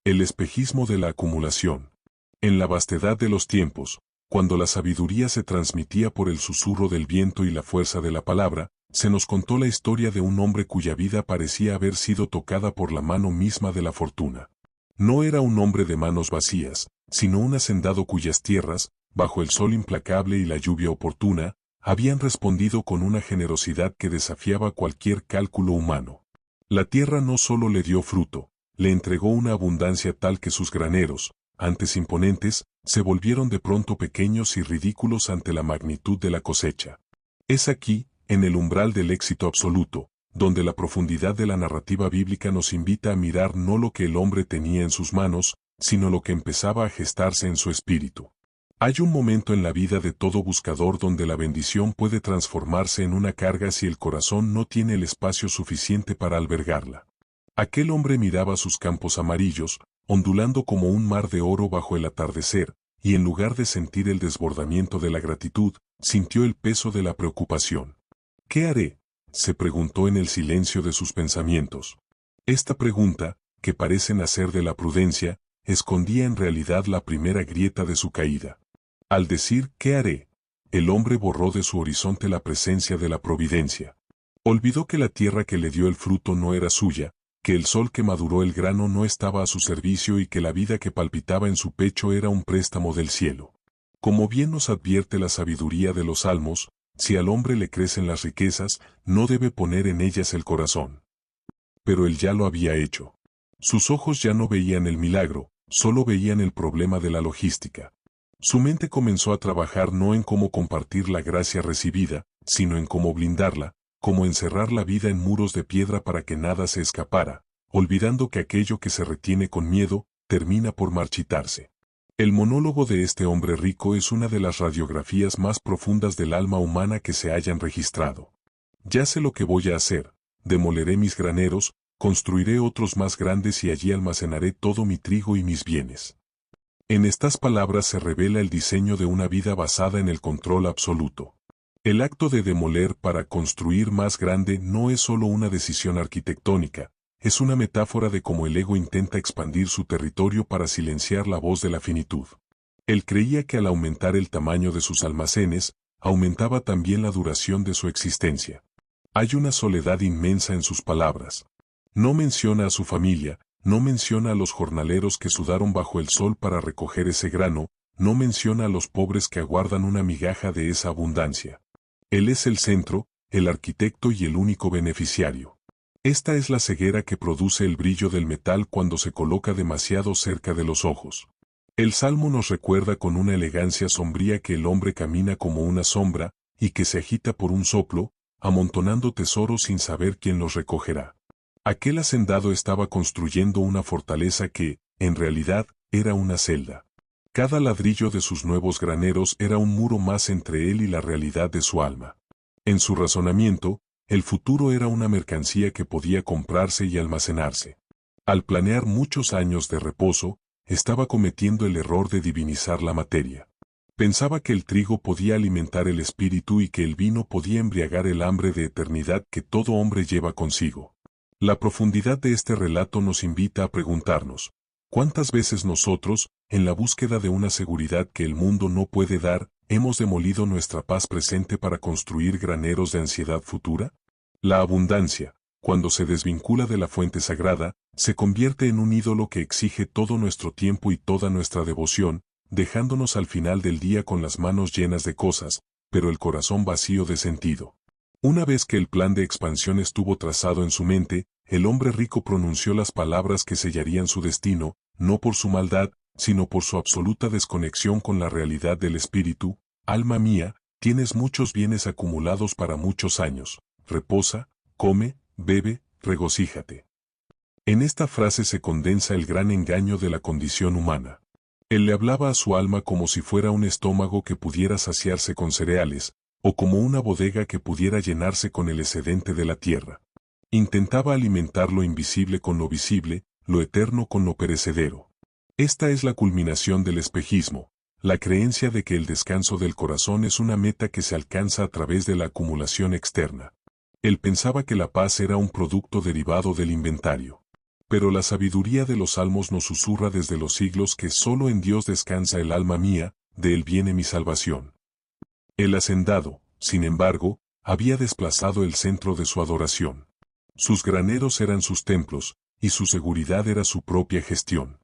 El espejismo de la acumulación. En la vastedad de los tiempos, cuando la sabiduría se transmitía por el susurro del viento y la fuerza de la palabra, se nos contó la historia de un hombre cuya vida parecía haber sido tocada por la mano misma de la fortuna. No era un hombre de manos vacías, sino un hacendado cuyas tierras, bajo el sol implacable y la lluvia oportuna, habían respondido con una generosidad que desafiaba cualquier cálculo humano. La tierra no solo le dio fruto, le entregó una abundancia tal que sus graneros, antes imponentes, se volvieron de pronto pequeños y ridículos ante la magnitud de la cosecha. Es aquí, en el umbral del éxito absoluto, donde la profundidad de la narrativa bíblica nos invita a mirar no lo que el hombre tenía en sus manos, sino lo que empezaba a gestarse en su espíritu. Hay un momento en la vida de todo buscador donde la bendición puede transformarse en una carga si el corazón no tiene el espacio suficiente para albergarla. Aquel hombre miraba sus campos amarillos, ondulando como un mar de oro bajo el atardecer, y en lugar de sentir el desbordamiento de la gratitud, sintió el peso de la preocupación. ¿Qué haré?, se preguntó en el silencio de sus pensamientos. Esta pregunta, que parece nacer de la prudencia, escondía en realidad la primera grieta de su caída. Al decir ¿qué haré?, el hombre borró de su horizonte la presencia de la providencia. Olvidó que la tierra que le dio el fruto no era suya, que el sol que maduró el grano no estaba a su servicio y que la vida que palpitaba en su pecho era un préstamo del cielo. Como bien nos advierte la sabiduría de los Salmos, si al hombre le crecen las riquezas, no debe poner en ellas el corazón. Pero él ya lo había hecho. Sus ojos ya no veían el milagro, solo veían el problema de la logística. Su mente comenzó a trabajar no en cómo compartir la gracia recibida, sino en cómo blindarla, cómo encerrar la vida en muros de piedra para que nada se escapara, olvidando que aquello que se retiene con miedo, termina por marchitarse. El monólogo de este hombre rico es una de las radiografías más profundas del alma humana que se hayan registrado. Ya sé lo que voy a hacer, demoleré mis graneros, construiré otros más grandes y allí almacenaré todo mi trigo y mis bienes. En estas palabras se revela el diseño de una vida basada en el control absoluto. El acto de demoler para construir más grande no es solo una decisión arquitectónica, es una metáfora de cómo el ego intenta expandir su territorio para silenciar la voz de la finitud. Él creía que al aumentar el tamaño de sus almacenes, aumentaba también la duración de su existencia. Hay una soledad inmensa en sus palabras. No menciona a su familia, no menciona a los jornaleros que sudaron bajo el sol para recoger ese grano, no menciona a los pobres que aguardan una migaja de esa abundancia. Él es el centro, el arquitecto y el único beneficiario. Esta es la ceguera que produce el brillo del metal cuando se coloca demasiado cerca de los ojos. El Salmo nos recuerda con una elegancia sombría que el hombre camina como una sombra, y que se agita por un soplo, amontonando tesoros sin saber quién los recogerá. Aquel hacendado estaba construyendo una fortaleza que, en realidad, era una celda. Cada ladrillo de sus nuevos graneros era un muro más entre él y la realidad de su alma. En su razonamiento, el futuro era una mercancía que podía comprarse y almacenarse. Al planear muchos años de reposo, estaba cometiendo el error de divinizar la materia. Pensaba que el trigo podía alimentar el espíritu y que el vino podía embriagar el hambre de eternidad que todo hombre lleva consigo. La profundidad de este relato nos invita a preguntarnos, ¿cuántas veces nosotros, en la búsqueda de una seguridad que el mundo no puede dar, hemos demolido nuestra paz presente para construir graneros de ansiedad futura? La abundancia, cuando se desvincula de la fuente sagrada, se convierte en un ídolo que exige todo nuestro tiempo y toda nuestra devoción, dejándonos al final del día con las manos llenas de cosas, pero el corazón vacío de sentido. Una vez que el plan de expansión estuvo trazado en su mente, el hombre rico pronunció las palabras que sellarían su destino, no por su maldad, sino por su absoluta desconexión con la realidad del espíritu. Alma mía, tienes muchos bienes acumulados para muchos años. Reposa, come, bebe, regocíjate. En esta frase se condensa el gran engaño de la condición humana. Él le hablaba a su alma como si fuera un estómago que pudiera saciarse con cereales, o como una bodega que pudiera llenarse con el excedente de la tierra. Intentaba alimentar lo invisible con lo visible, lo eterno con lo perecedero. Esta es la culminación del espejismo, la creencia de que el descanso del corazón es una meta que se alcanza a través de la acumulación externa. Él pensaba que la paz era un producto derivado del inventario. Pero la sabiduría de los salmos nos susurra desde los siglos que solo en Dios descansa el alma mía, de él viene mi salvación. El hacendado, sin embargo, había desplazado el centro de su adoración. Sus graneros eran sus templos, y su seguridad era su propia gestión.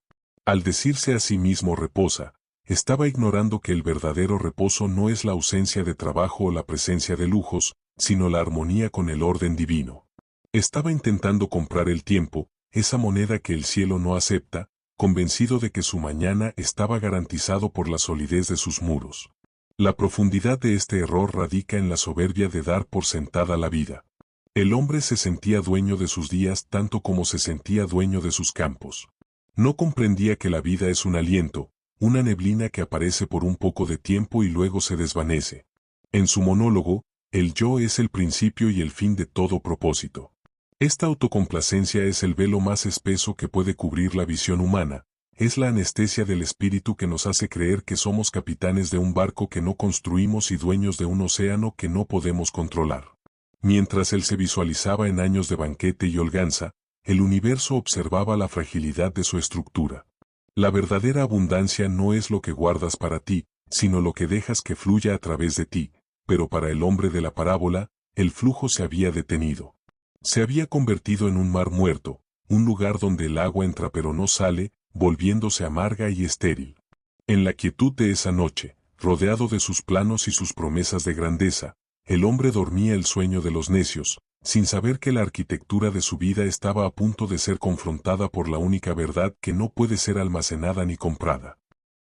Al decirse a sí mismo reposa, estaba ignorando que el verdadero reposo no es la ausencia de trabajo o la presencia de lujos, sino la armonía con el orden divino. Estaba intentando comprar el tiempo, esa moneda que el cielo no acepta, convencido de que su mañana estaba garantizado por la solidez de sus muros. La profundidad de este error radica en la soberbia de dar por sentada la vida. El hombre se sentía dueño de sus días tanto como se sentía dueño de sus campos. No comprendía que la vida es un aliento, una neblina que aparece por un poco de tiempo y luego se desvanece. En su monólogo, el yo es el principio y el fin de todo propósito. Esta autocomplacencia es el velo más espeso que puede cubrir la visión humana, es la anestesia del espíritu que nos hace creer que somos capitanes de un barco que no construimos y dueños de un océano que no podemos controlar. Mientras él se visualizaba en años de banquete y holganza, el universo observaba la fragilidad de su estructura. La verdadera abundancia no es lo que guardas para ti, sino lo que dejas que fluya a través de ti, pero para el hombre de la parábola, el flujo se había detenido. Se había convertido en un mar muerto, un lugar donde el agua entra pero no sale, volviéndose amarga y estéril. En la quietud de esa noche, rodeado de sus planos y sus promesas de grandeza, el hombre dormía el sueño de los necios, sin saber que la arquitectura de su vida estaba a punto de ser confrontada por la única verdad que no puede ser almacenada ni comprada.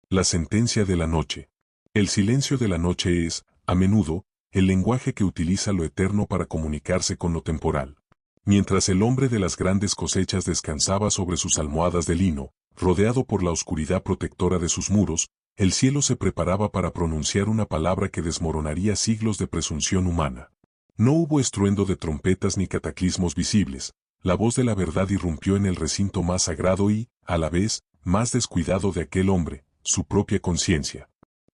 La sentencia de la noche. El silencio de la noche es, a menudo, el lenguaje que utiliza lo eterno para comunicarse con lo temporal. Mientras el hombre de las grandes cosechas descansaba sobre sus almohadas de lino, rodeado por la oscuridad protectora de sus muros, el cielo se preparaba para pronunciar una palabra que desmoronaría siglos de presunción humana. No hubo estruendo de trompetas ni cataclismos visibles, la voz de la verdad irrumpió en el recinto más sagrado y, a la vez, más descuidado de aquel hombre, su propia conciencia.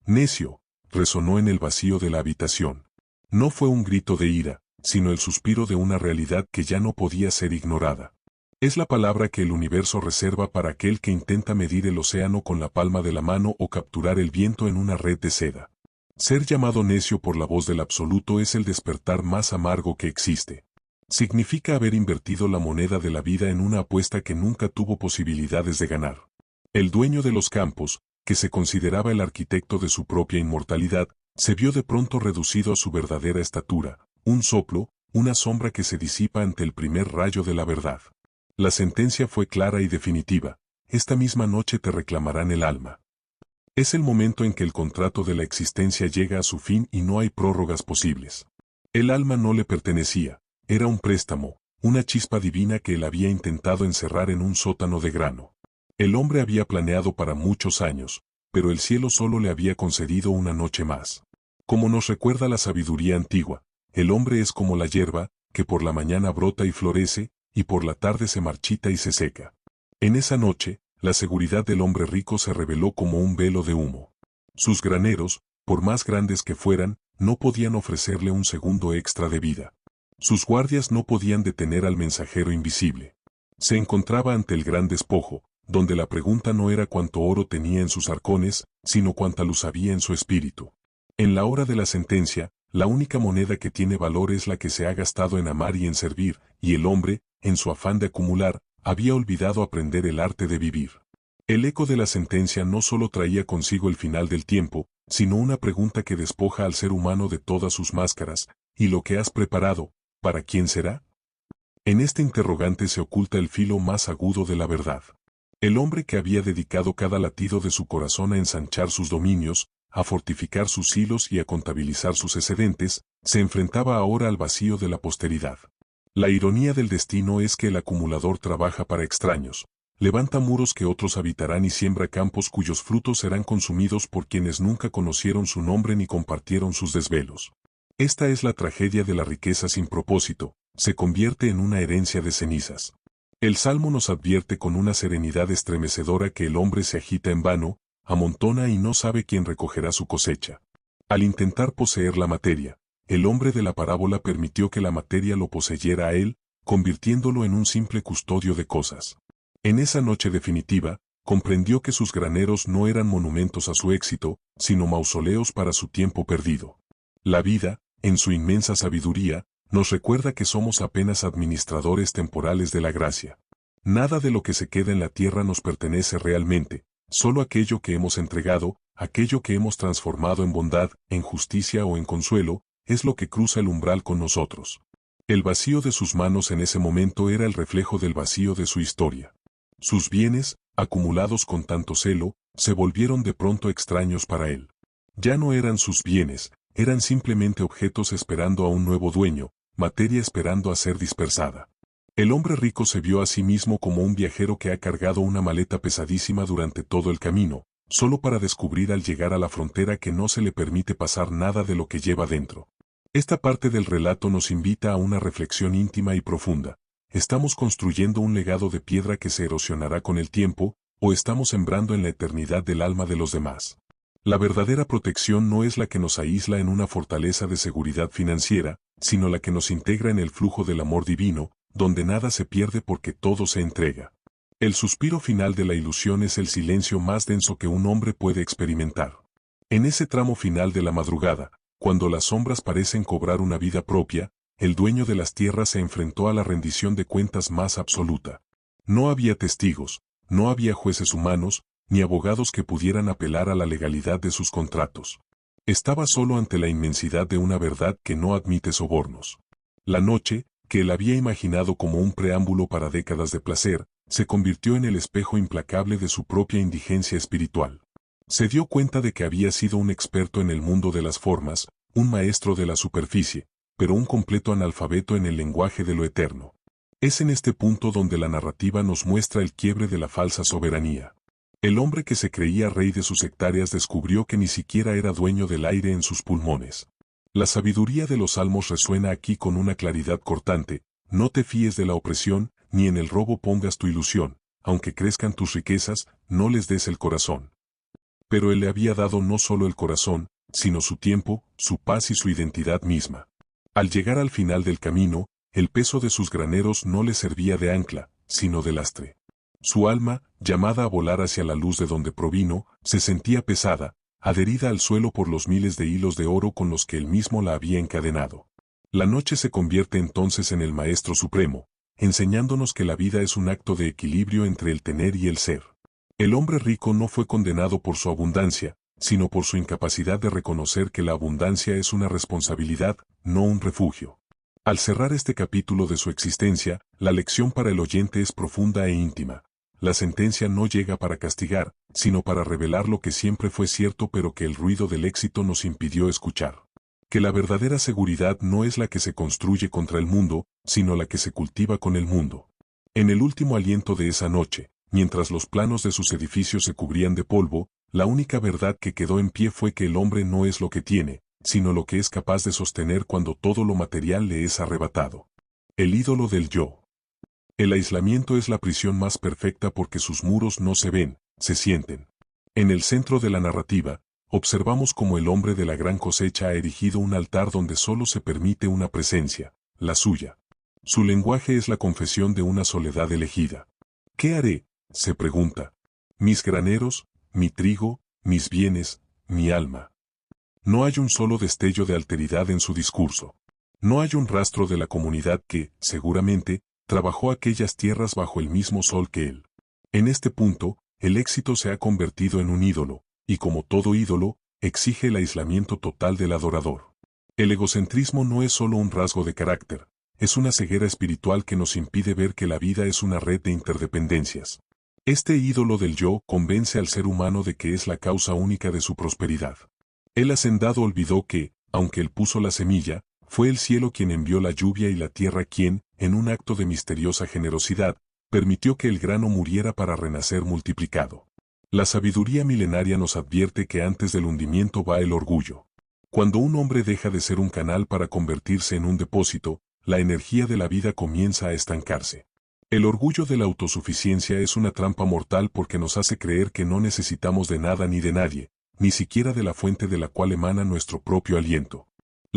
Necio, resonó en el vacío de la habitación. No fue un grito de ira, sino el suspiro de una realidad que ya no podía ser ignorada. Es la palabra que el universo reserva para aquel que intenta medir el océano con la palma de la mano o capturar el viento en una red de seda. Ser llamado necio por la voz del absoluto es el despertar más amargo que existe. Significa haber invertido la moneda de la vida en una apuesta que nunca tuvo posibilidades de ganar. El dueño de los campos, que se consideraba el arquitecto de su propia inmortalidad, se vio de pronto reducido a su verdadera estatura, un soplo, una sombra que se disipa ante el primer rayo de la verdad. La sentencia fue clara y definitiva: esta misma noche te reclamarán el alma. Es el momento en que el contrato de la existencia llega a su fin y no hay prórrogas posibles. El alma no le pertenecía, era un préstamo, una chispa divina que él había intentado encerrar en un sótano de grano. El hombre había planeado para muchos años, pero el cielo solo le había concedido una noche más. Como nos recuerda la sabiduría antigua, el hombre es como la hierba, que por la mañana brota y florece, y por la tarde se marchita y se seca. En esa noche, la seguridad del hombre rico se reveló como un velo de humo. Sus graneros, por más grandes que fueran, no podían ofrecerle un segundo extra de vida. Sus guardias no podían detener al mensajero invisible. Se encontraba ante el gran despojo, donde la pregunta no era cuánto oro tenía en sus arcones, sino cuánta luz había en su espíritu. En la hora de la sentencia, la única moneda que tiene valor es la que se ha gastado en amar y en servir, y el hombre, en su afán de acumular, había olvidado aprender el arte de vivir. El eco de la sentencia no solo traía consigo el final del tiempo, sino una pregunta que despoja al ser humano de todas sus máscaras: ¿y lo que has preparado, para quién será? En este interrogante se oculta el filo más agudo de la verdad. El hombre que había dedicado cada latido de su corazón a ensanchar sus dominios, a fortificar sus hilos y a contabilizar sus excedentes, se enfrentaba ahora al vacío de la posteridad. La ironía del destino es que el acumulador trabaja para extraños, levanta muros que otros habitarán y siembra campos cuyos frutos serán consumidos por quienes nunca conocieron su nombre ni compartieron sus desvelos. Esta es la tragedia de la riqueza sin propósito, se convierte en una herencia de cenizas. El Salmo nos advierte con una serenidad estremecedora que el hombre se agita en vano, amontona y no sabe quién recogerá su cosecha. Al intentar poseer la materia, el hombre de la parábola permitió que la materia lo poseyera a él, convirtiéndolo en un simple custodio de cosas. En esa noche definitiva, comprendió que sus graneros no eran monumentos a su éxito, sino mausoleos para su tiempo perdido. La vida, en su inmensa sabiduría, nos recuerda que somos apenas administradores temporales de la gracia. Nada de lo que se queda en la tierra nos pertenece realmente, solo aquello que hemos entregado, aquello que hemos transformado en bondad, en justicia o en consuelo, es lo que cruza el umbral con nosotros. El vacío de sus manos en ese momento era el reflejo del vacío de su historia. Sus bienes, acumulados con tanto celo, se volvieron de pronto extraños para él. Ya no eran sus bienes, eran simplemente objetos esperando a un nuevo dueño, materia esperando a ser dispersada. El hombre rico se vio a sí mismo como un viajero que ha cargado una maleta pesadísima durante todo el camino, solo para descubrir al llegar a la frontera que no se le permite pasar nada de lo que lleva dentro. Esta parte del relato nos invita a una reflexión íntima y profunda. ¿Estamos construyendo un legado de piedra que se erosionará con el tiempo, o estamos sembrando en la eternidad del alma de los demás? La verdadera protección no es la que nos aísla en una fortaleza de seguridad financiera, sino la que nos integra en el flujo del amor divino, donde nada se pierde porque todo se entrega. El suspiro final de la ilusión es el silencio más denso que un hombre puede experimentar. En ese tramo final de la madrugada, cuando las sombras parecen cobrar una vida propia, el dueño de las tierras se enfrentó a la rendición de cuentas más absoluta. No había testigos, no había jueces humanos, ni abogados que pudieran apelar a la legalidad de sus contratos. Estaba solo ante la inmensidad de una verdad que no admite sobornos. La noche, que él había imaginado como un preámbulo para décadas de placer, se convirtió en el espejo implacable de su propia indigencia espiritual. Se dio cuenta de que había sido un experto en el mundo de las formas, un maestro de la superficie, pero un completo analfabeto en el lenguaje de lo eterno. Es en este punto donde la narrativa nos muestra el quiebre de la falsa soberanía. El hombre que se creía rey de sus hectáreas descubrió que ni siquiera era dueño del aire en sus pulmones. La sabiduría de los salmos resuena aquí con una claridad cortante: no te fíes de la opresión, ni en el robo pongas tu ilusión, aunque crezcan tus riquezas, no les des el corazón. Pero él le había dado no solo el corazón, sino su tiempo, su paz y su identidad misma. Al llegar al final del camino, el peso de sus graneros no le servía de ancla, sino de lastre. Su alma, llamada a volar hacia la luz de donde provino, se sentía pesada, adherida al suelo por los miles de hilos de oro con los que él mismo la había encadenado. La noche se convierte entonces en el Maestro Supremo, enseñándonos que la vida es un acto de equilibrio entre el tener y el ser. El hombre rico no fue condenado por su abundancia, sino por su incapacidad de reconocer que la abundancia es una responsabilidad, no un refugio. Al cerrar este capítulo de su existencia, la lección para el oyente es profunda e íntima. La sentencia no llega para castigar, sino para revelar lo que siempre fue cierto pero que el ruido del éxito nos impidió escuchar. Que la verdadera seguridad no es la que se construye contra el mundo, sino la que se cultiva con el mundo. En el último aliento de esa noche, mientras los planos de sus edificios se cubrían de polvo, la única verdad que quedó en pie fue que el hombre no es lo que tiene, sino lo que es capaz de sostener cuando todo lo material le es arrebatado. El ídolo del yo. El aislamiento es la prisión más perfecta porque sus muros no se ven, se sienten. En el centro de la narrativa, observamos cómo el hombre de la gran cosecha ha erigido un altar donde solo se permite una presencia, la suya. Su lenguaje es la confesión de una soledad elegida. ¿Qué haré?, se pregunta. Mis graneros, mi trigo, mis bienes, mi alma. No hay un solo destello de alteridad en su discurso. No hay un rastro de la comunidad que, seguramente, trabajó aquellas tierras bajo el mismo sol que él. En este punto, el éxito se ha convertido en un ídolo, y como todo ídolo, exige el aislamiento total del adorador. El egocentrismo no es solo un rasgo de carácter, es una ceguera espiritual que nos impide ver que la vida es una red de interdependencias. Este ídolo del yo convence al ser humano de que es la causa única de su prosperidad. El hacendado olvidó que, aunque él puso la semilla, fue el cielo quien envió la lluvia y la tierra quien, en un acto de misteriosa generosidad, permitió que el grano muriera para renacer multiplicado. La sabiduría milenaria nos advierte que antes del hundimiento va el orgullo. Cuando un hombre deja de ser un canal para convertirse en un depósito, la energía de la vida comienza a estancarse. El orgullo de la autosuficiencia es una trampa mortal porque nos hace creer que no necesitamos de nada ni de nadie, ni siquiera de la fuente de la cual emana nuestro propio aliento.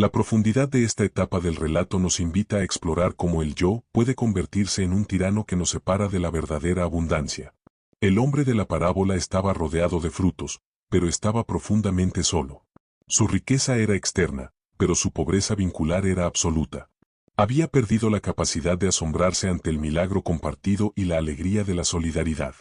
La profundidad de esta etapa del relato nos invita a explorar cómo el yo puede convertirse en un tirano que nos separa de la verdadera abundancia. El hombre de la parábola estaba rodeado de frutos, pero estaba profundamente solo. Su riqueza era externa, pero su pobreza vincular era absoluta. Había perdido la capacidad de asombrarse ante el milagro compartido y la alegría de la solidaridad.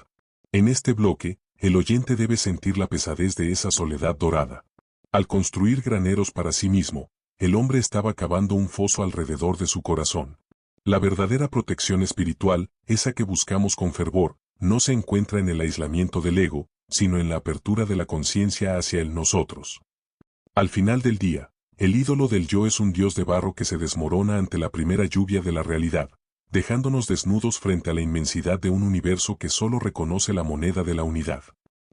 En este bloque, el oyente debe sentir la pesadez de esa soledad dorada. Al construir graneros para sí mismo, el hombre estaba cavando un foso alrededor de su corazón. La verdadera protección espiritual, esa que buscamos con fervor, no se encuentra en el aislamiento del ego, sino en la apertura de la conciencia hacia el nosotros. Al final del día, el ídolo del yo es un dios de barro que se desmorona ante la primera lluvia de la realidad, dejándonos desnudos frente a la inmensidad de un universo que solo reconoce la moneda de la unidad.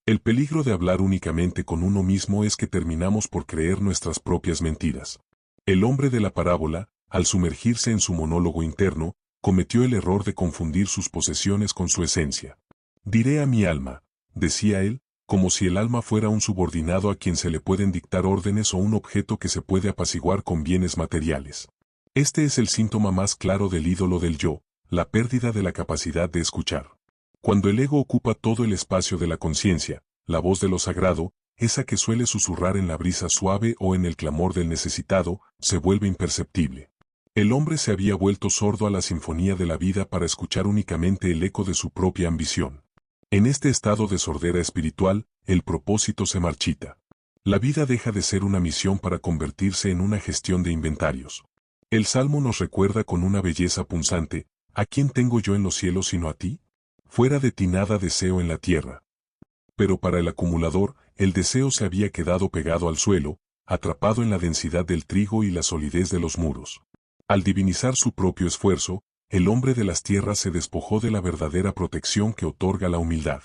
El peligro de hablar únicamente con uno mismo es que terminamos por creer nuestras propias mentiras. El hombre de la parábola, al sumergirse en su monólogo interno, cometió el error de confundir sus posesiones con su esencia. Diré a mi alma, decía él, como si el alma fuera un subordinado a quien se le pueden dictar órdenes o un objeto que se puede apaciguar con bienes materiales. Este es el síntoma más claro del ídolo del yo, la pérdida de la capacidad de escuchar. Cuando el ego ocupa todo el espacio de la conciencia, la voz de lo sagrado, esa que suele susurrar en la brisa suave o en el clamor del necesitado, se vuelve imperceptible. El hombre se había vuelto sordo a la sinfonía de la vida para escuchar únicamente el eco de su propia ambición. En este estado de sordera espiritual, el propósito se marchita. La vida deja de ser una misión para convertirse en una gestión de inventarios. El Salmo nos recuerda con una belleza punzante, ¿a quién tengo yo en los cielos sino a ti? Fuera de ti nada deseo en la tierra. Pero para el acumulador, el deseo se había quedado pegado al suelo, atrapado en la densidad del trigo y la solidez de los muros. Al divinizar su propio esfuerzo, el hombre de las tierras se despojó de la verdadera protección que otorga la humildad.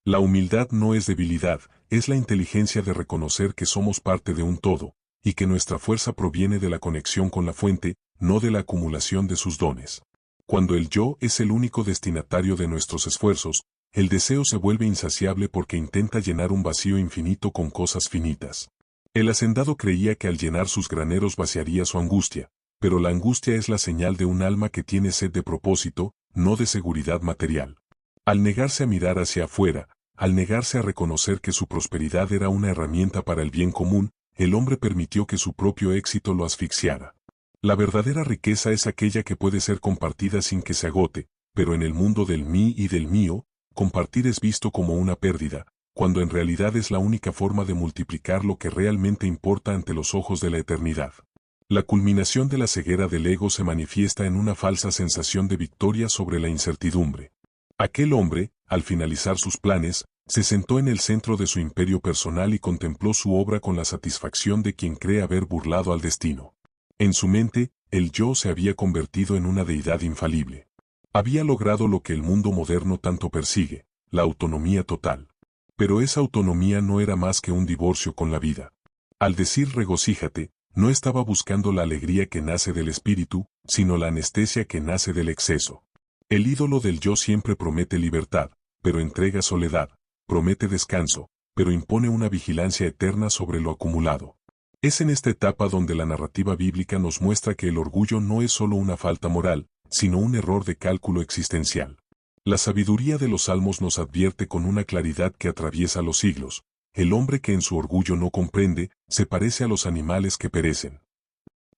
La humildad no es debilidad, es la inteligencia de reconocer que somos parte de un todo, y que nuestra fuerza proviene de la conexión con la fuente, no de la acumulación de sus dones. Cuando el yo es el único destinatario de nuestros esfuerzos, el deseo se vuelve insaciable porque intenta llenar un vacío infinito con cosas finitas. El hacendado creía que al llenar sus graneros vaciaría su angustia, pero la angustia es la señal de un alma que tiene sed de propósito, no de seguridad material. Al negarse a mirar hacia afuera, al negarse a reconocer que su prosperidad era una herramienta para el bien común, el hombre permitió que su propio éxito lo asfixiara. La verdadera riqueza es aquella que puede ser compartida sin que se agote, pero en el mundo del mí y del mío, compartir es visto como una pérdida, cuando en realidad es la única forma de multiplicar lo que realmente importa ante los ojos de la eternidad. La culminación de la ceguera del ego se manifiesta en una falsa sensación de victoria sobre la incertidumbre. Aquel hombre, al finalizar sus planes, se sentó en el centro de su imperio personal y contempló su obra con la satisfacción de quien cree haber burlado al destino. En su mente, el yo se había convertido en una deidad infalible. Había logrado lo que el mundo moderno tanto persigue, la autonomía total. Pero esa autonomía no era más que un divorcio con la vida. Al decir regocíjate, no estaba buscando la alegría que nace del espíritu, sino la anestesia que nace del exceso. El ídolo del yo siempre promete libertad, pero entrega soledad, promete descanso, pero impone una vigilancia eterna sobre lo acumulado. Es en esta etapa donde la narrativa bíblica nos muestra que el orgullo no es solo una falta moral, sino un error de cálculo existencial. La sabiduría de los salmos nos advierte con una claridad que atraviesa los siglos: el hombre que en su orgullo no comprende, se parece a los animales que perecen.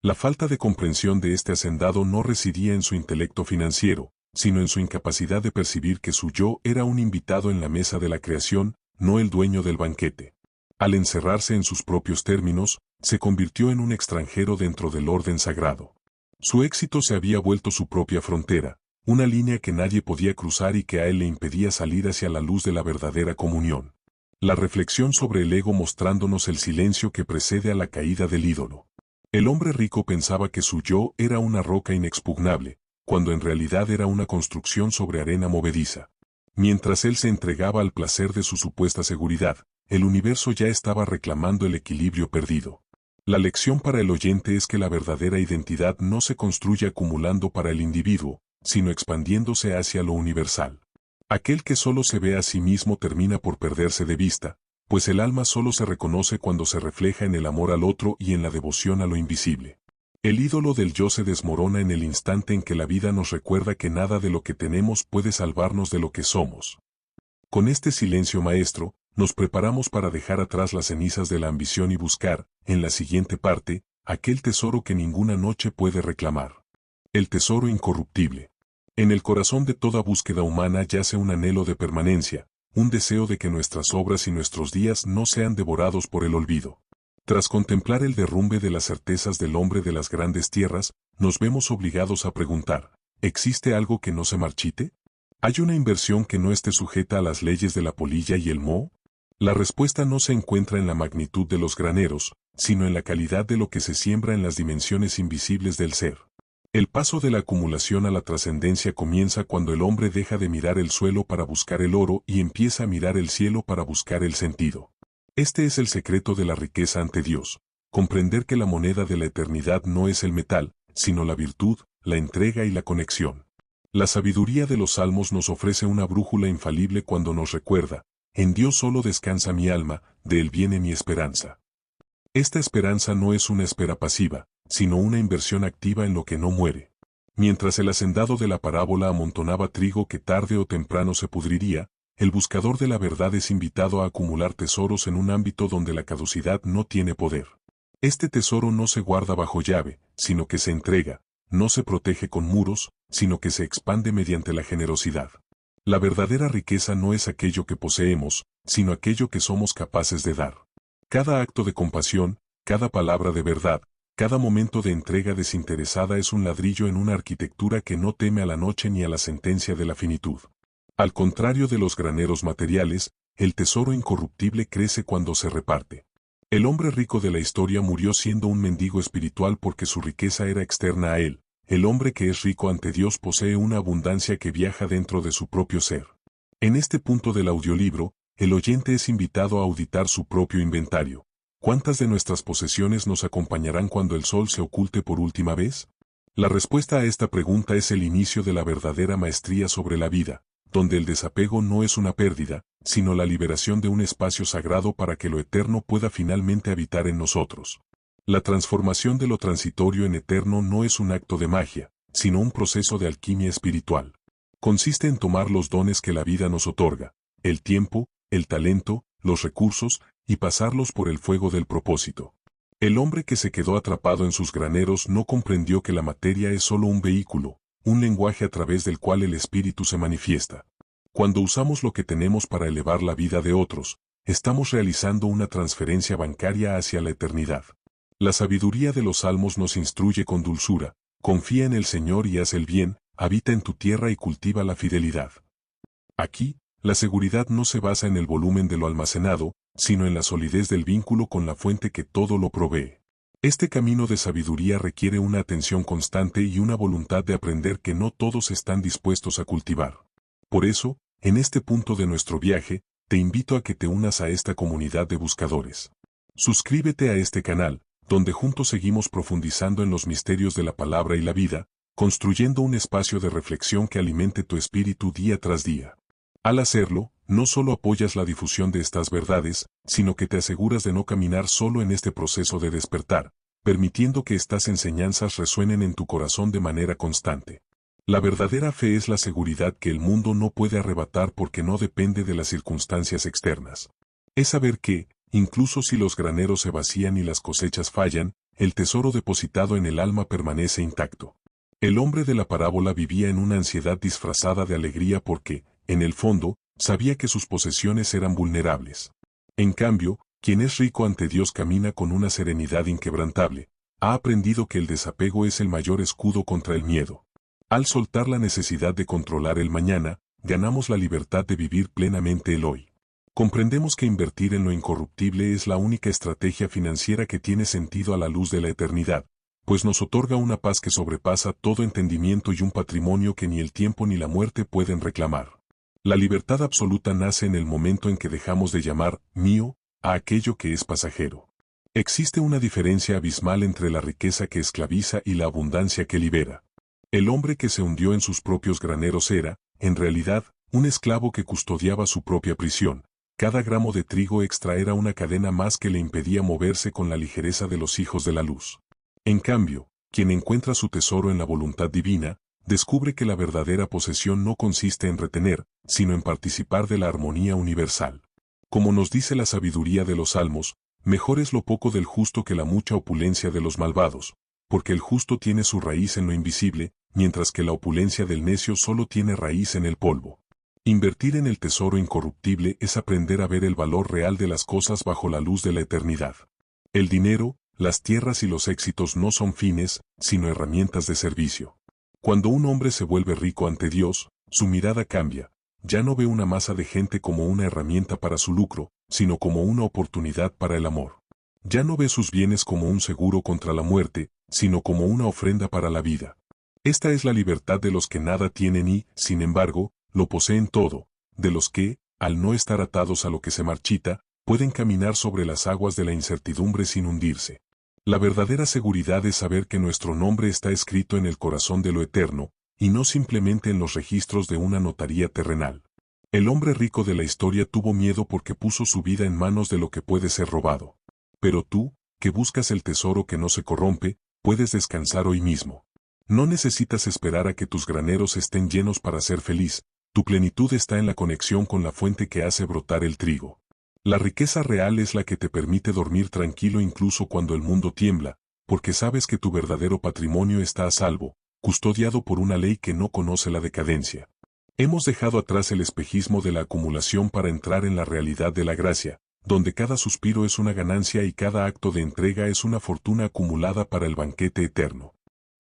La falta de comprensión de este hacendado no residía en su intelecto financiero, sino en su incapacidad de percibir que su yo era un invitado en la mesa de la creación, no el dueño del banquete. Al encerrarse en sus propios términos, se convirtió en un extranjero dentro del orden sagrado. Su éxito se había vuelto su propia frontera, una línea que nadie podía cruzar y que a él le impedía salir hacia la luz de la verdadera comunión. La reflexión sobre el ego mostrándonos el silencio que precede a la caída del ídolo. El hombre rico pensaba que su yo era una roca inexpugnable, cuando en realidad era una construcción sobre arena movediza. Mientras él se entregaba al placer de su supuesta seguridad, el universo ya estaba reclamando el equilibrio perdido. La lección para el oyente es que la verdadera identidad no se construye acumulando para el individuo, sino expandiéndose hacia lo universal. Aquel que solo se ve a sí mismo termina por perderse de vista, pues el alma solo se reconoce cuando se refleja en el amor al otro y en la devoción a lo invisible. El ídolo del yo se desmorona en el instante en que la vida nos recuerda que nada de lo que tenemos puede salvarnos de lo que somos. Con este silencio maestro, nos preparamos para dejar atrás las cenizas de la ambición y buscar, en la siguiente parte, aquel tesoro que ninguna noche puede reclamar. El tesoro incorruptible. En el corazón de toda búsqueda humana yace un anhelo de permanencia, un deseo de que nuestras obras y nuestros días no sean devorados por el olvido. Tras contemplar el derrumbe de las certezas del hombre de las grandes tierras, nos vemos obligados a preguntar, ¿existe algo que no se marchite? ¿Hay una inversión que no esté sujeta a las leyes de la polilla y el moho? La respuesta no se encuentra en la magnitud de los graneros, sino en la calidad de lo que se siembra en las dimensiones invisibles del ser. El paso de la acumulación a la trascendencia comienza cuando el hombre deja de mirar el suelo para buscar el oro y empieza a mirar el cielo para buscar el sentido. Este es el secreto de la riqueza ante Dios, comprender que la moneda de la eternidad no es el metal, sino la virtud, la entrega y la conexión. La sabiduría de los salmos nos ofrece una brújula infalible cuando nos recuerda, en Dios solo descansa mi alma, de Él viene mi esperanza. Esta esperanza no es una espera pasiva, sino una inversión activa en lo que no muere. Mientras el hacendado de la parábola amontonaba trigo que tarde o temprano se pudriría, el buscador de la verdad es invitado a acumular tesoros en un ámbito donde la caducidad no tiene poder. Este tesoro no se guarda bajo llave, sino que se entrega, no se protege con muros, sino que se expande mediante la generosidad. La verdadera riqueza no es aquello que poseemos, sino aquello que somos capaces de dar. Cada acto de compasión, cada palabra de verdad, cada momento de entrega desinteresada es un ladrillo en una arquitectura que no teme a la noche ni a la sentencia de la finitud. Al contrario de los graneros materiales, el tesoro incorruptible crece cuando se reparte. El hombre rico de la historia murió siendo un mendigo espiritual porque su riqueza era externa a él. El hombre que es rico ante Dios posee una abundancia que viaja dentro de su propio ser. En este punto del audiolibro, el oyente es invitado a auditar su propio inventario. ¿Cuántas de nuestras posesiones nos acompañarán cuando el sol se oculte por última vez? La respuesta a esta pregunta es el inicio de la verdadera maestría sobre la vida, donde el desapego no es una pérdida, sino la liberación de un espacio sagrado para que lo eterno pueda finalmente habitar en nosotros. La transformación de lo transitorio en eterno no es un acto de magia, sino un proceso de alquimia espiritual. Consiste en tomar los dones que la vida nos otorga, el tiempo, el talento, los recursos, y pasarlos por el fuego del propósito. El hombre que se quedó atrapado en sus graneros no comprendió que la materia es solo un vehículo, un lenguaje a través del cual el espíritu se manifiesta. Cuando usamos lo que tenemos para elevar la vida de otros, estamos realizando una transferencia bancaria hacia la eternidad. La sabiduría de los salmos nos instruye con dulzura, confía en el Señor y haz el bien, habita en tu tierra y cultiva la fidelidad. Aquí, la seguridad no se basa en el volumen de lo almacenado, sino en la solidez del vínculo con la fuente que todo lo provee. Este camino de sabiduría requiere una atención constante y una voluntad de aprender que no todos están dispuestos a cultivar. Por eso, en este punto de nuestro viaje, te invito a que te unas a esta comunidad de buscadores. Suscríbete a este canal, donde juntos seguimos profundizando en los misterios de la palabra y la vida, construyendo un espacio de reflexión que alimente tu espíritu día tras día. Al hacerlo, no solo apoyas la difusión de estas verdades, sino que te aseguras de no caminar solo en este proceso de despertar, permitiendo que estas enseñanzas resuenen en tu corazón de manera constante. La verdadera fe es la seguridad que el mundo no puede arrebatar porque no depende de las circunstancias externas. Es saber que, incluso si los graneros se vacían y las cosechas fallan, el tesoro depositado en el alma permanece intacto. El hombre de la parábola vivía en una ansiedad disfrazada de alegría porque, en el fondo, sabía que sus posesiones eran vulnerables. En cambio, quien es rico ante Dios camina con una serenidad inquebrantable. Ha aprendido que el desapego es el mayor escudo contra el miedo. Al soltar la necesidad de controlar el mañana, ganamos la libertad de vivir plenamente el hoy. Comprendemos que invertir en lo incorruptible es la única estrategia financiera que tiene sentido a la luz de la eternidad, pues nos otorga una paz que sobrepasa todo entendimiento y un patrimonio que ni el tiempo ni la muerte pueden reclamar. La libertad absoluta nace en el momento en que dejamos de llamar mío a aquello que es pasajero. Existe una diferencia abismal entre la riqueza que esclaviza y la abundancia que libera. El hombre que se hundió en sus propios graneros era, en realidad, un esclavo que custodiaba su propia prisión, Cada gramo de trigo extra era una cadena más que le impedía moverse con la ligereza de los hijos de la luz. En cambio, quien encuentra su tesoro en la voluntad divina, descubre que la verdadera posesión no consiste en retener, sino en participar de la armonía universal. Como nos dice la sabiduría de los Salmos, mejor es lo poco del justo que la mucha opulencia de los malvados, porque el justo tiene su raíz en lo invisible, mientras que la opulencia del necio solo tiene raíz en el polvo. Invertir en el tesoro incorruptible es aprender a ver el valor real de las cosas bajo la luz de la eternidad. El dinero, las tierras y los éxitos no son fines, sino herramientas de servicio. Cuando un hombre se vuelve rico ante Dios, su mirada cambia. Ya no ve una masa de gente como una herramienta para su lucro, sino como una oportunidad para el amor. Ya no ve sus bienes como un seguro contra la muerte, sino como una ofrenda para la vida. Esta es la libertad de los que nada tienen y, sin embargo, lo poseen todo, de los que, al no estar atados a lo que se marchita, pueden caminar sobre las aguas de la incertidumbre sin hundirse. La verdadera seguridad es saber que nuestro nombre está escrito en el corazón de lo eterno, y no simplemente en los registros de una notaría terrenal. El hombre rico de la historia tuvo miedo porque puso su vida en manos de lo que puede ser robado. Pero tú, que buscas el tesoro que no se corrompe, puedes descansar hoy mismo. No necesitas esperar a que tus graneros estén llenos para ser feliz. Tu plenitud está en la conexión con la fuente que hace brotar el trigo. La riqueza real es la que te permite dormir tranquilo incluso cuando el mundo tiembla, porque sabes que tu verdadero patrimonio está a salvo, custodiado por una ley que no conoce la decadencia. Hemos dejado atrás el espejismo de la acumulación para entrar en la realidad de la gracia, donde cada suspiro es una ganancia y cada acto de entrega es una fortuna acumulada para el banquete eterno.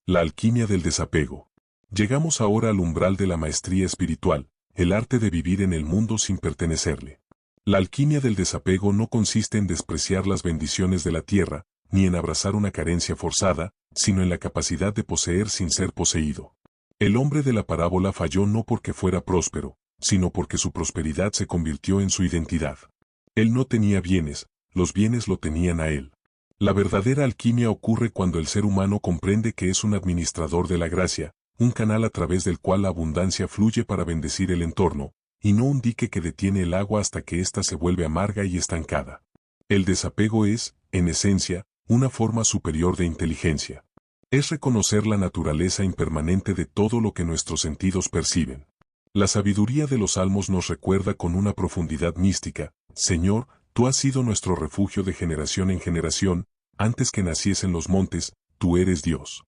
La alquimia del desapego. Llegamos ahora al umbral de la maestría espiritual, el arte de vivir en el mundo sin pertenecerle. La alquimia del desapego no consiste en despreciar las bendiciones de la tierra, ni en abrazar una carencia forzada, sino en la capacidad de poseer sin ser poseído. El hombre de la parábola falló no porque fuera próspero, sino porque su prosperidad se convirtió en su identidad. Él no tenía bienes, los bienes lo tenían a él. La verdadera alquimia ocurre cuando el ser humano comprende que es un administrador de la gracia, un canal a través del cual la abundancia fluye para bendecir el entorno, y no un dique que detiene el agua hasta que ésta se vuelve amarga y estancada. El desapego es, en esencia, una forma superior de inteligencia. Es reconocer la naturaleza impermanente de todo lo que nuestros sentidos perciben. La sabiduría de los Salmos nos recuerda con una profundidad mística: Señor, tú has sido nuestro refugio de generación en generación, antes que naciesen los montes, tú eres Dios.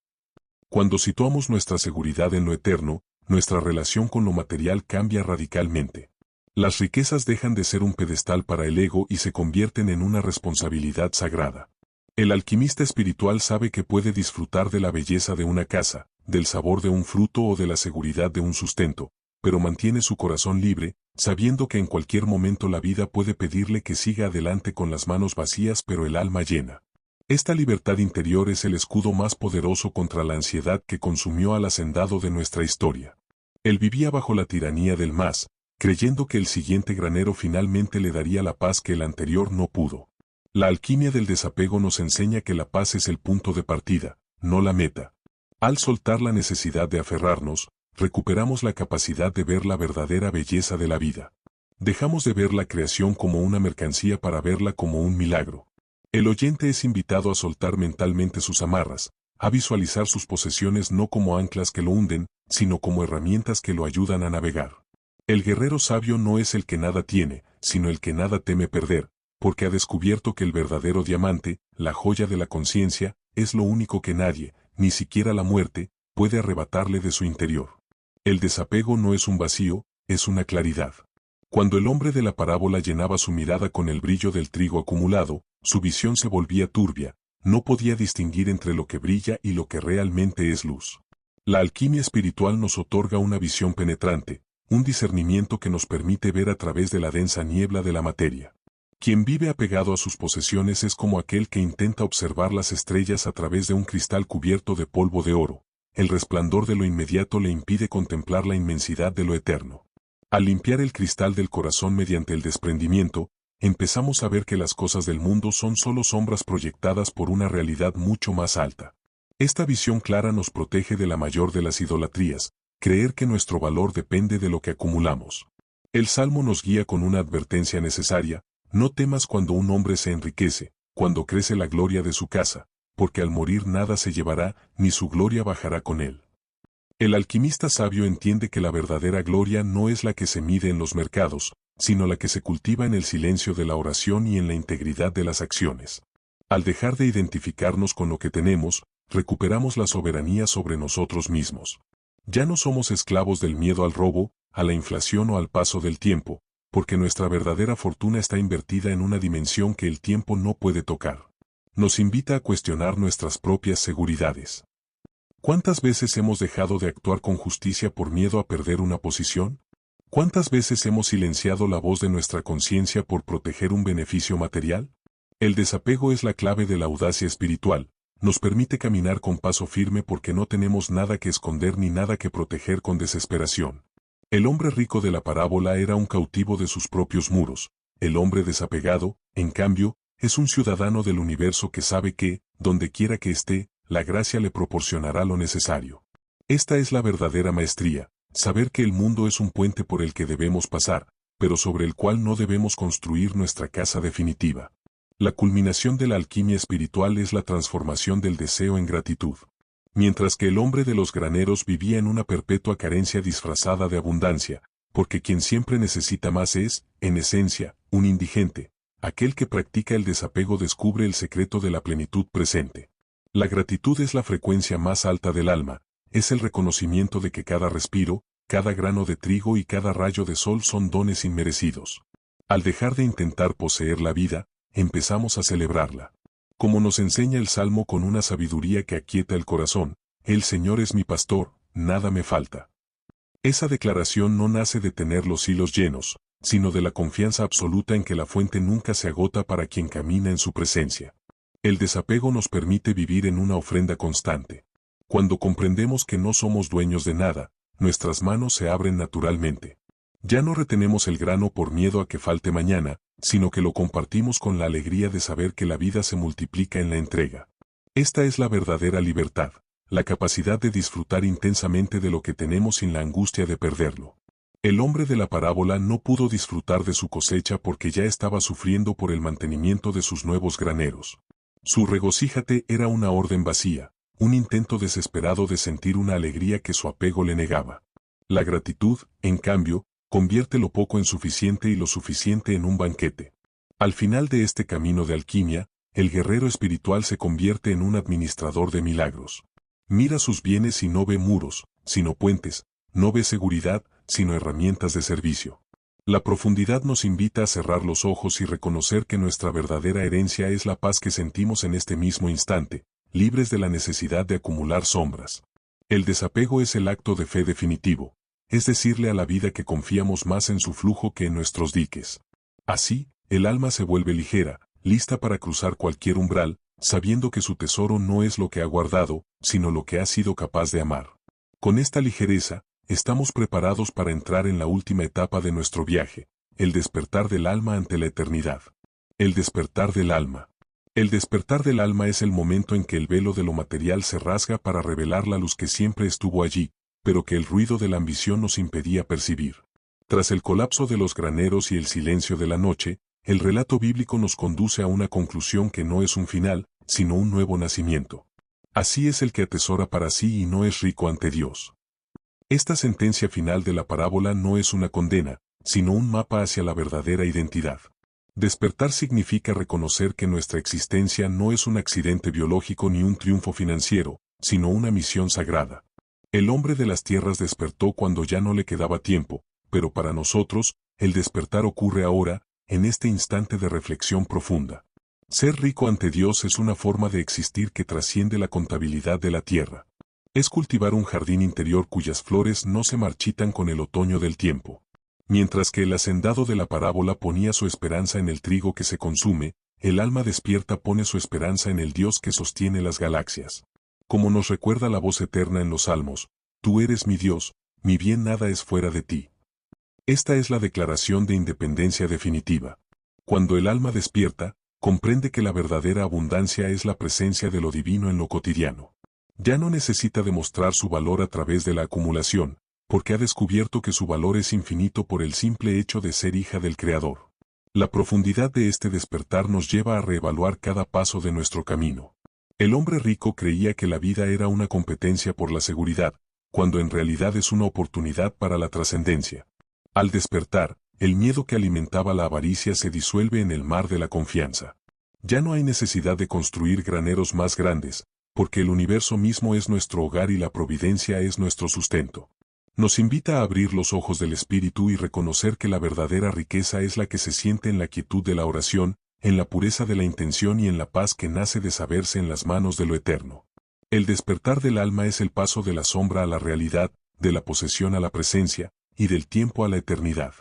Cuando situamos nuestra seguridad en lo eterno, nuestra relación con lo material cambia radicalmente. Las riquezas dejan de ser un pedestal para el ego y se convierten en una responsabilidad sagrada. El alquimista espiritual sabe que puede disfrutar de la belleza de una casa, del sabor de un fruto o de la seguridad de un sustento, pero mantiene su corazón libre, sabiendo que en cualquier momento la vida puede pedirle que siga adelante con las manos vacías pero el alma llena. Esta libertad interior es el escudo más poderoso contra la ansiedad que consumió al hacendado de nuestra historia. Él vivía bajo la tiranía del más, creyendo que el siguiente granero finalmente le daría la paz que el anterior no pudo. La alquimia del desapego nos enseña que la paz es el punto de partida, no la meta. Al soltar la necesidad de aferrarnos, recuperamos la capacidad de ver la verdadera belleza de la vida. Dejamos de ver la creación como una mercancía para verla como un milagro. El oyente es invitado a soltar mentalmente sus amarras, a visualizar sus posesiones no como anclas que lo hunden, sino como herramientas que lo ayudan a navegar. El guerrero sabio no es el que nada tiene, sino el que nada teme perder, porque ha descubierto que el verdadero diamante, la joya de la conciencia, es lo único que nadie, ni siquiera la muerte, puede arrebatarle de su interior. El desapego no es un vacío, es una claridad. Cuando el hombre de la parábola llenaba su mirada con el brillo del trigo acumulado, su visión se volvía turbia, no podía distinguir entre lo que brilla y lo que realmente es luz. La alquimia espiritual nos otorga una visión penetrante, un discernimiento que nos permite ver a través de la densa niebla de la materia. Quien vive apegado a sus posesiones es como aquel que intenta observar las estrellas a través de un cristal cubierto de polvo de oro. El resplandor de lo inmediato le impide contemplar la inmensidad de lo eterno. Al limpiar el cristal del corazón mediante el desprendimiento, empezamos a ver que las cosas del mundo son solo sombras proyectadas por una realidad mucho más alta. Esta visión clara nos protege de la mayor de las idolatrías, creer que nuestro valor depende de lo que acumulamos. El Salmo nos guía con una advertencia necesaria: no temas cuando un hombre se enriquece, cuando crece la gloria de su casa, porque al morir nada se llevará, ni su gloria bajará con él. El alquimista sabio entiende que la verdadera gloria no es la que se mide en los mercados, sino la que se cultiva en el silencio de la oración y en la integridad de las acciones. Al dejar de identificarnos con lo que tenemos, recuperamos la soberanía sobre nosotros mismos. Ya no somos esclavos del miedo al robo, a la inflación o al paso del tiempo, porque nuestra verdadera fortuna está invertida en una dimensión que el tiempo no puede tocar. Nos invita a cuestionar nuestras propias seguridades. ¿Cuántas veces hemos dejado de actuar con justicia por miedo a perder una posición? ¿Cuántas veces hemos silenciado la voz de nuestra conciencia por proteger un beneficio material? El desapego es la clave de la audacia espiritual. Nos permite caminar con paso firme porque no tenemos nada que esconder ni nada que proteger con desesperación. El hombre rico de la parábola era un cautivo de sus propios muros. El hombre desapegado, en cambio, es un ciudadano del universo que sabe que, donde quiera que esté, la gracia le proporcionará lo necesario. Esta es la verdadera maestría, saber que el mundo es un puente por el que debemos pasar, pero sobre el cual no debemos construir nuestra casa definitiva. La culminación de la alquimia espiritual es la transformación del deseo en gratitud. Mientras que el hombre de los graneros vivía en una perpetua carencia disfrazada de abundancia, porque quien siempre necesita más es, en esencia, un indigente. Aquel que practica el desapego descubre el secreto de la plenitud presente. La gratitud es la frecuencia más alta del alma, es el reconocimiento de que cada respiro, cada grano de trigo y cada rayo de sol son dones inmerecidos. Al dejar de intentar poseer la vida, empezamos a celebrarla. Como nos enseña el Salmo con una sabiduría que aquieta el corazón: el Señor es mi pastor, nada me falta. Esa declaración no nace de tener los hilos llenos, sino de la confianza absoluta en que la fuente nunca se agota para quien camina en su presencia. El desapego nos permite vivir en una ofrenda constante. Cuando comprendemos que no somos dueños de nada, nuestras manos se abren naturalmente. Ya no retenemos el grano por miedo a que falte mañana, sino que lo compartimos con la alegría de saber que la vida se multiplica en la entrega. Esta es la verdadera libertad, la capacidad de disfrutar intensamente de lo que tenemos sin la angustia de perderlo. El hombre de la parábola no pudo disfrutar de su cosecha porque ya estaba sufriendo por el mantenimiento de sus nuevos graneros. Su regocíjate era una orden vacía, un intento desesperado de sentir una alegría que su apego le negaba. La gratitud, en cambio, convierte lo poco en suficiente y lo suficiente en un banquete. Al final de este camino de alquimia, el guerrero espiritual se convierte en un administrador de milagros. Mira sus bienes y no ve muros, sino puentes, no ve seguridad, sino herramientas de servicio. La profundidad nos invita a cerrar los ojos y reconocer que nuestra verdadera herencia es la paz que sentimos en este mismo instante, libres de la necesidad de acumular sombras. El desapego es el acto de fe definitivo, es decirle a la vida que confiamos más en su flujo que en nuestros diques. Así, el alma se vuelve ligera, lista para cruzar cualquier umbral, sabiendo que su tesoro no es lo que ha guardado, sino lo que ha sido capaz de amar. Con esta ligereza, estamos preparados para entrar en la última etapa de nuestro viaje, el despertar del alma ante la eternidad. El despertar del alma. El despertar del alma es el momento en que el velo de lo material se rasga para revelar la luz que siempre estuvo allí, pero que el ruido de la ambición nos impedía percibir. Tras el colapso de los graneros y el silencio de la noche, el relato bíblico nos conduce a una conclusión que no es un final, sino un nuevo nacimiento. Así es el que atesora para sí y no es rico ante Dios. Esta sentencia final de la parábola no es una condena, sino un mapa hacia la verdadera identidad. Despertar significa reconocer que nuestra existencia no es un accidente biológico ni un triunfo financiero, sino una misión sagrada. El hombre de las tierras despertó cuando ya no le quedaba tiempo, pero para nosotros, el despertar ocurre ahora, en este instante de reflexión profunda. Ser rico ante Dios es una forma de existir que trasciende la contabilidad de la tierra. Es cultivar un jardín interior cuyas flores no se marchitan con el otoño del tiempo. Mientras que el hacendado de la parábola ponía su esperanza en el trigo que se consume, el alma despierta pone su esperanza en el Dios que sostiene las galaxias. Como nos recuerda la voz eterna en los Salmos: tú eres mi Dios, mi bien nada es fuera de ti. Esta es la declaración de independencia definitiva. Cuando el alma despierta, comprende que la verdadera abundancia es la presencia de lo divino en lo cotidiano. Ya no necesita demostrar su valor a través de la acumulación, porque ha descubierto que su valor es infinito por el simple hecho de ser hija del Creador. La profundidad de este despertar nos lleva a reevaluar cada paso de nuestro camino. El hombre rico creía que la vida era una competencia por la seguridad, cuando en realidad es una oportunidad para la trascendencia. Al despertar, el miedo que alimentaba la avaricia se disuelve en el mar de la confianza. Ya no hay necesidad de construir graneros más grandes, porque el universo mismo es nuestro hogar y la providencia es nuestro sustento. Nos invita a abrir los ojos del espíritu y reconocer que la verdadera riqueza es la que se siente en la quietud de la oración, en la pureza de la intención y en la paz que nace de saberse en las manos de lo eterno. El despertar del alma es el paso de la sombra a la realidad, de la posesión a la presencia, y del tiempo a la eternidad.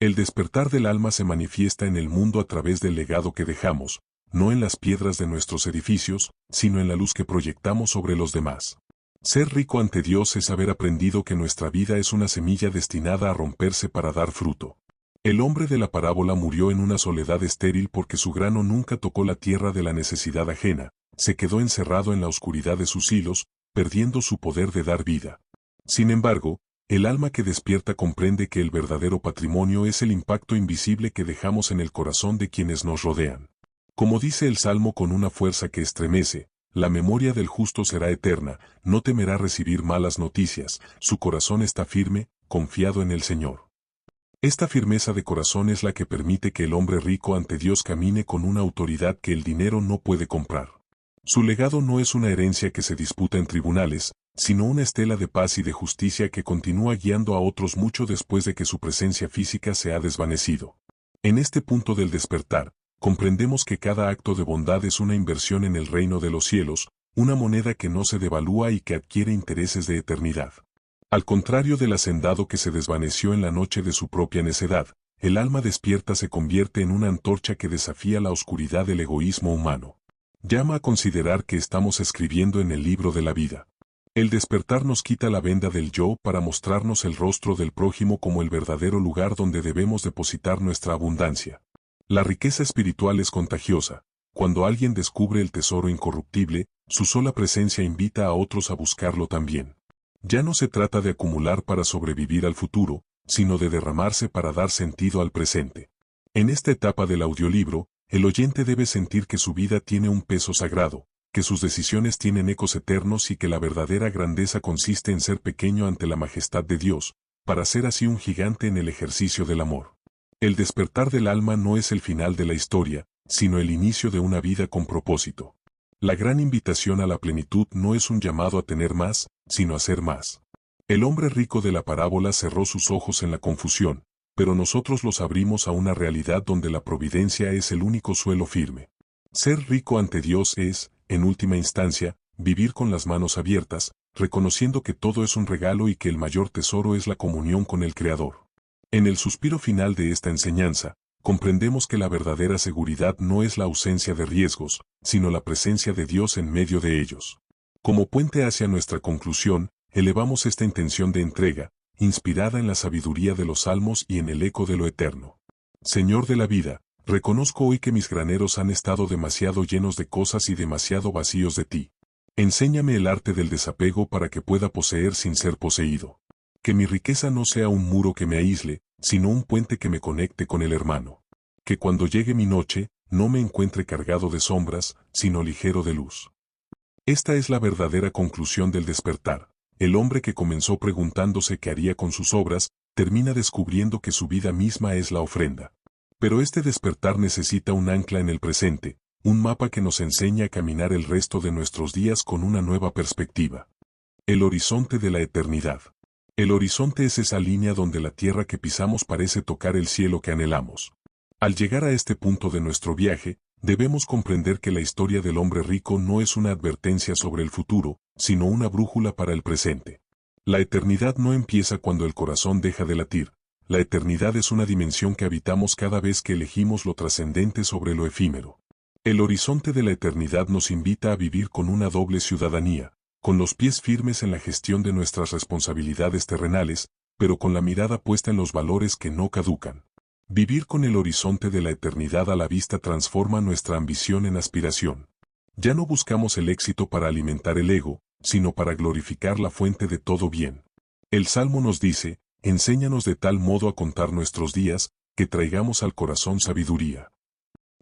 El despertar del alma se manifiesta en el mundo a través del legado que dejamos, no en las piedras de nuestros edificios, sino en la luz que proyectamos sobre los demás. Ser rico ante Dios es haber aprendido que nuestra vida es una semilla destinada a romperse para dar fruto. El hombre de la parábola murió en una soledad estéril porque su grano nunca tocó la tierra de la necesidad ajena, se quedó encerrado en la oscuridad de sus hilos, perdiendo su poder de dar vida. Sin embargo, el alma que despierta comprende que el verdadero patrimonio es el impacto invisible que dejamos en el corazón de quienes nos rodean. Como dice el Salmo con una fuerza que estremece, la memoria del justo será eterna, no temerá recibir malas noticias, su corazón está firme, confiado en el Señor. Esta firmeza de corazón es la que permite que el hombre rico ante Dios camine con una autoridad que el dinero no puede comprar. Su legado no es una herencia que se disputa en tribunales, sino una estela de paz y de justicia que continúa guiando a otros mucho después de que su presencia física se ha desvanecido. En este punto del despertar, comprendemos que cada acto de bondad es una inversión en el reino de los cielos, una moneda que no se devalúa y que adquiere intereses de eternidad. Al contrario del hacendado que se desvaneció en la noche de su propia necedad, el alma despierta se convierte en una antorcha que desafía la oscuridad del egoísmo humano. Llama a considerar que estamos escribiendo en el libro de la vida. El despertar nos quita la venda del yo para mostrarnos el rostro del prójimo como el verdadero lugar donde debemos depositar nuestra abundancia. La riqueza espiritual es contagiosa. Cuando alguien descubre el tesoro incorruptible, su sola presencia invita a otros a buscarlo también. Ya no se trata de acumular para sobrevivir al futuro, sino de derramarse para dar sentido al presente. En esta etapa del audiolibro, el oyente debe sentir que su vida tiene un peso sagrado, que sus decisiones tienen ecos eternos y que la verdadera grandeza consiste en ser pequeño ante la majestad de Dios, para ser así un gigante en el ejercicio del amor. El despertar del alma no es el final de la historia, sino el inicio de una vida con propósito. La gran invitación a la plenitud no es un llamado a tener más, sino a ser más. El hombre rico de la parábola cerró sus ojos en la confusión, pero nosotros los abrimos a una realidad donde la providencia es el único suelo firme. Ser rico ante Dios es, en última instancia, vivir con las manos abiertas, reconociendo que todo es un regalo y que el mayor tesoro es la comunión con el Creador. En el suspiro final de esta enseñanza, comprendemos que la verdadera seguridad no es la ausencia de riesgos, sino la presencia de Dios en medio de ellos. Como puente hacia nuestra conclusión, elevamos esta intención de entrega, inspirada en la sabiduría de los salmos y en el eco de lo eterno. Señor de la vida, reconozco hoy que mis graneros han estado demasiado llenos de cosas y demasiado vacíos de ti. Enséñame el arte del desapego para que pueda poseer sin ser poseído. Que mi riqueza no sea un muro que me aísle, sino un puente que me conecte con el hermano. Que cuando llegue mi noche, no me encuentre cargado de sombras, sino ligero de luz. Esta es la verdadera conclusión del despertar. El hombre que comenzó preguntándose qué haría con sus obras, termina descubriendo que su vida misma es la ofrenda. Pero este despertar necesita un ancla en el presente, un mapa que nos enseña a caminar el resto de nuestros días con una nueva perspectiva. El horizonte de la eternidad. El horizonte es esa línea donde la tierra que pisamos parece tocar el cielo que anhelamos. Al llegar a este punto de nuestro viaje, debemos comprender que la historia del hombre rico no es una advertencia sobre el futuro, sino una brújula para el presente. La eternidad no empieza cuando el corazón deja de latir. La eternidad es una dimensión que habitamos cada vez que elegimos lo trascendente sobre lo efímero. El horizonte de la eternidad nos invita a vivir con una doble ciudadanía, con los pies firmes en la gestión de nuestras responsabilidades terrenales, pero con la mirada puesta en los valores que no caducan. Vivir con el horizonte de la eternidad a la vista transforma nuestra ambición en aspiración. Ya no buscamos el éxito para alimentar el ego, sino para glorificar la fuente de todo bien. El Salmo nos dice, enséñanos de tal modo a contar nuestros días, que traigamos al corazón sabiduría.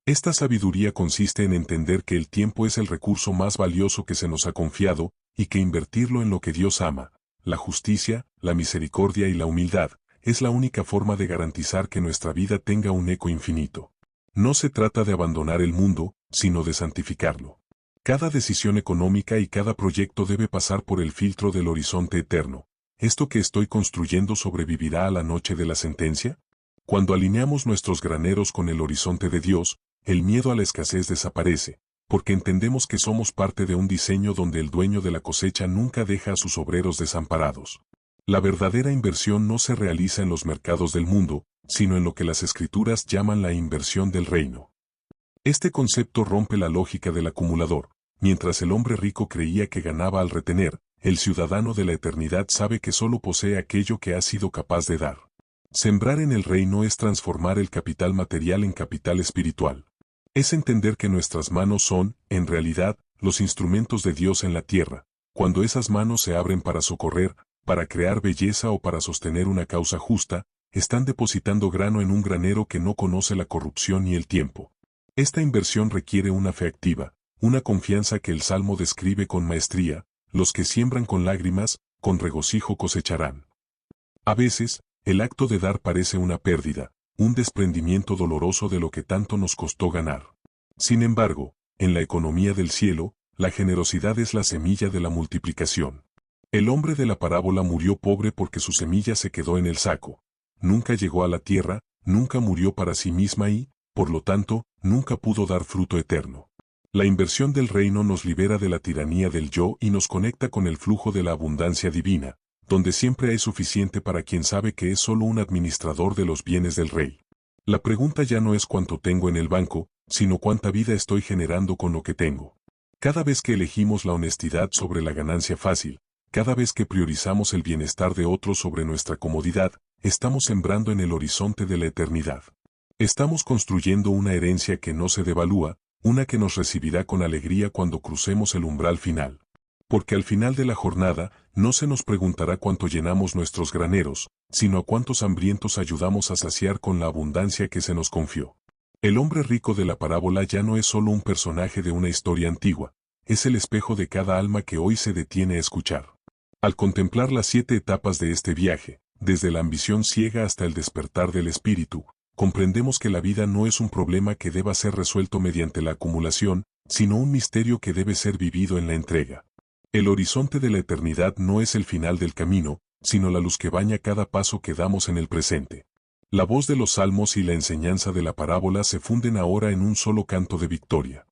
Esta sabiduría consiste en entender que el tiempo es el recurso más valioso que se nos ha confiado, y que invertirlo en lo que Dios ama, la justicia, la misericordia y la humildad, es la única forma de garantizar que nuestra vida tenga un eco infinito. No se trata de abandonar el mundo, sino de santificarlo. Cada decisión económica y cada proyecto debe pasar por el filtro del horizonte eterno. ¿Esto que estoy construyendo sobrevivirá a la noche de la sentencia? Cuando alineamos nuestros graneros con el horizonte de Dios, el miedo a la escasez desaparece, porque entendemos que somos parte de un diseño donde el dueño de la cosecha nunca deja a sus obreros desamparados. La verdadera inversión no se realiza en los mercados del mundo, sino en lo que las Escrituras llaman la inversión del reino. Este concepto rompe la lógica del acumulador. Mientras el hombre rico creía que ganaba al retener, el ciudadano de la eternidad sabe que solo posee aquello que ha sido capaz de dar. Sembrar en el reino es transformar el capital material en capital espiritual. Es entender que nuestras manos son, en realidad, los instrumentos de Dios en la tierra. Cuando esas manos se abren para socorrer, para crear belleza o para sostener una causa justa, están depositando grano en un granero que no conoce la corrupción ni el tiempo. Esta inversión requiere una fe activa, una confianza que el Salmo describe con maestría: los que siembran con lágrimas, con regocijo cosecharán. A veces, el acto de dar parece una pérdida, un desprendimiento doloroso de lo que tanto nos costó ganar. Sin embargo, en la economía del cielo, la generosidad es la semilla de la multiplicación. El hombre de la parábola murió pobre porque su semilla se quedó en el saco. Nunca llegó a la tierra, nunca murió para sí misma y, por lo tanto, nunca pudo dar fruto eterno. La inversión del reino nos libera de la tiranía del yo y nos conecta con el flujo de la abundancia divina, donde siempre hay suficiente para quien sabe que es solo un administrador de los bienes del rey. La pregunta ya no es cuánto tengo en el banco, sino cuánta vida estoy generando con lo que tengo. Cada vez que elegimos la honestidad sobre la ganancia fácil, cada vez que priorizamos el bienestar de otros sobre nuestra comodidad, estamos sembrando en el horizonte de la eternidad. Estamos construyendo una herencia que no se devalúa, una que nos recibirá con alegría cuando crucemos el umbral final. Porque al final de la jornada, no se nos preguntará cuánto llenamos nuestros graneros, sino a cuántos hambrientos ayudamos a saciar con la abundancia que se nos confió. El hombre rico de la parábola ya no es solo un personaje de una historia antigua, es el espejo de cada alma que hoy se detiene a escuchar. Al contemplar las 7 etapas de este viaje, desde la ambición ciega hasta el despertar del espíritu, comprendemos que la vida no es un problema que deba ser resuelto mediante la acumulación, sino un misterio que debe ser vivido en la entrega. El horizonte de la eternidad no es el final del camino, sino la luz que baña cada paso que damos en el presente. La voz de los salmos y la enseñanza de la parábola se funden ahora en un solo canto de victoria.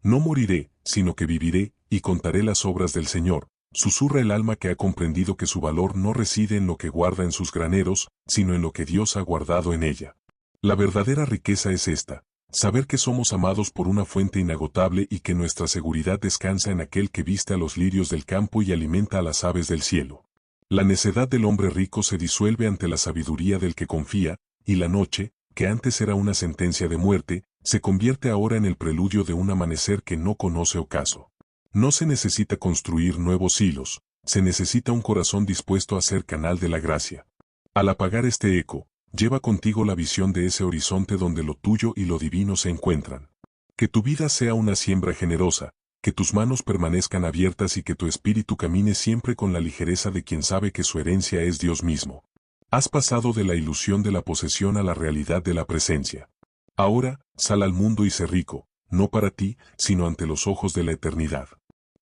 No moriré, sino que viviré, y contaré las obras del Señor, susurra el alma que ha comprendido que su valor no reside en lo que guarda en sus graneros, sino en lo que Dios ha guardado en ella. La verdadera riqueza es esta: saber que somos amados por una fuente inagotable y que nuestra seguridad descansa en aquel que viste a los lirios del campo y alimenta a las aves del cielo. La necedad del hombre rico se disuelve ante la sabiduría del que confía, y la noche, que antes era una sentencia de muerte, se convierte ahora en el preludio de un amanecer que no conoce ocaso. No se necesita construir nuevos hilos, se necesita un corazón dispuesto a ser canal de la gracia. Al apagar este eco, lleva contigo la visión de ese horizonte donde lo tuyo y lo divino se encuentran. Que tu vida sea una siembra generosa, que tus manos permanezcan abiertas y que tu espíritu camine siempre con la ligereza de quien sabe que su herencia es Dios mismo. Has pasado de la ilusión de la posesión a la realidad de la presencia. Ahora, sal al mundo y sé rico, no para ti, sino ante los ojos de la eternidad.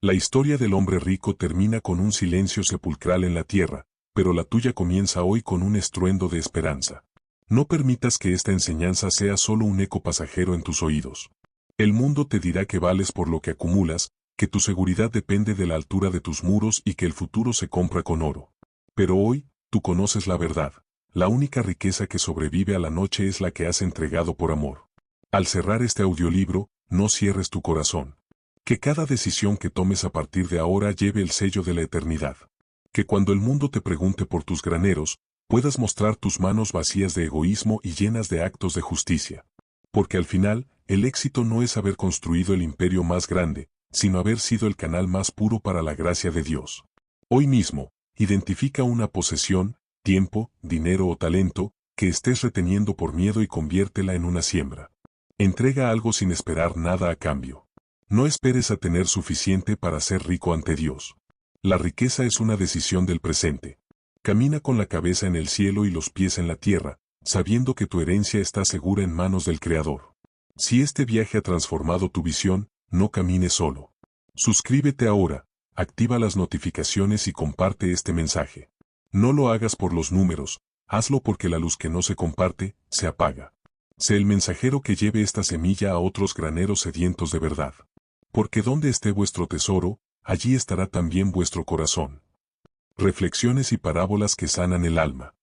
La historia del hombre rico termina con un silencio sepulcral en la tierra, pero la tuya comienza hoy con un estruendo de esperanza. No permitas que esta enseñanza sea solo un eco pasajero en tus oídos. El mundo te dirá que vales por lo que acumulas, que tu seguridad depende de la altura de tus muros y que el futuro se compra con oro. Pero hoy, tú conoces la verdad. La única riqueza que sobrevive a la noche es la que has entregado por amor. Al cerrar este audiolibro, no cierres tu corazón. Que cada decisión que tomes a partir de ahora lleve el sello de la eternidad. Que cuando el mundo te pregunte por tus graneros, puedas mostrar tus manos vacías de egoísmo y llenas de actos de justicia. Porque al final, el éxito no es haber construido el imperio más grande, sino haber sido el canal más puro para la gracia de Dios. Hoy mismo, Identifica una posesión, tiempo, dinero o talento, que estés reteniendo por miedo y conviértela en una siembra. Entrega algo sin esperar nada a cambio. No esperes a tener suficiente para ser rico ante Dios. La riqueza es una decisión del presente. Camina con la cabeza en el cielo y los pies en la tierra, sabiendo que tu herencia está segura en manos del Creador. Si este viaje ha transformado tu visión, no camines solo. Suscríbete ahora, activa las notificaciones y comparte este mensaje. No lo hagas por los números, hazlo porque la luz que no se comparte, se apaga. Sé el mensajero que lleve esta semilla a otros graneros sedientos de verdad. Porque donde esté vuestro tesoro, allí estará también vuestro corazón. Reflexiones y parábolas que sanan el alma.